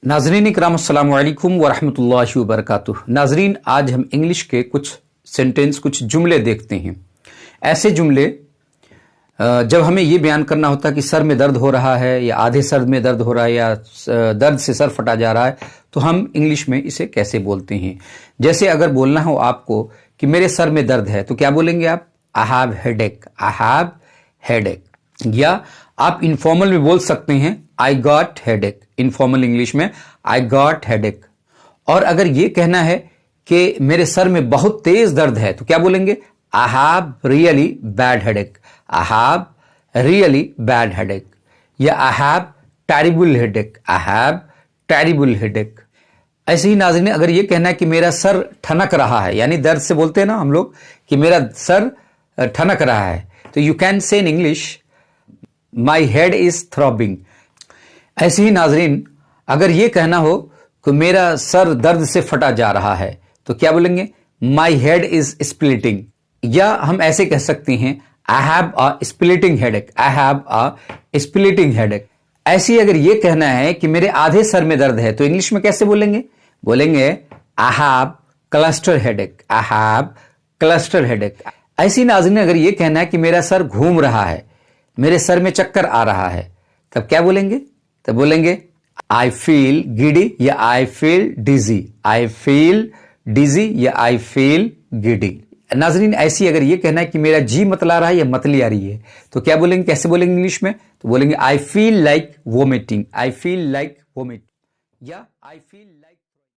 नाजरीन इकराम अस्सलामु अलैकुम वरहमतुल्लाहि वबरकातुह। नाजरीन, आज हम इंग्लिश के कुछ सेंटेंस, कुछ जुमले देखते हैं। ऐसे जुमले जब हमें ये बयान करना होता है कि सर में दर्द हो रहा है या आधे सर में दर्द हो रहा है या दर्द से सर फटा जा रहा है, तो हम इंग्लिश में इसे कैसे बोलते हैं। जैसे अगर बोलना हो आपको कि मेरे सर में दर्द है, तो क्या बोलेंगे आप? I have headache, I have headache. या आप इनफॉर्मल में बोल सकते हैं I got headache. Informal English में आई गॉट हेडेक। और अगर ये कहना है कि मेरे सर में बहुत तेज दर्द है, तो क्या बोलेंगे? I have really bad headache, I have really bad headache. या I have terrible headache, I have terrible headache. ऐसे ही नाज़रीन, अगर ये कहना है कि मेरा सर ठनक रहा है, यानी दर्द से बोलते हैं ना हम लोग कि मेरा सर ठनक रहा है, तो you can say in English my head is throbbing. ऐसे ही नाजरीन, अगर ये कहना हो कि मेरा सर दर्द से फटा जा रहा है, तो क्या बोलेंगे? My head is splitting. या हम ऐसे कह सकते हैं I have a splitting headache, I have a splitting headache. ऐसे ही अगर ये कहना है कि मेरे आधे सर में दर्द है, तो इंग्लिश में कैसे बोलेंगे? बोलेंगे I have cluster headache, I have cluster headache. ऐसी नाज़रीन, अगर ये कहना है कि मेरा सर घूम रहा है, मेरे सर में चक्कर आ रहा है, तब क्या बोलेंगे? तब बोलेंगे आई फील गिडी या I feel digi, I feel डिजी या आई फील गिडी। नाजरीन, ऐसी अगर ये कहना है कि मेरा जी मतला रहा है या मतली आ रही है, तो क्या बोलेंगे? कैसे बोलेंगे इंग्लिश में? तो बोलेंगे I feel like vomiting, I feel like vomit. या आई फील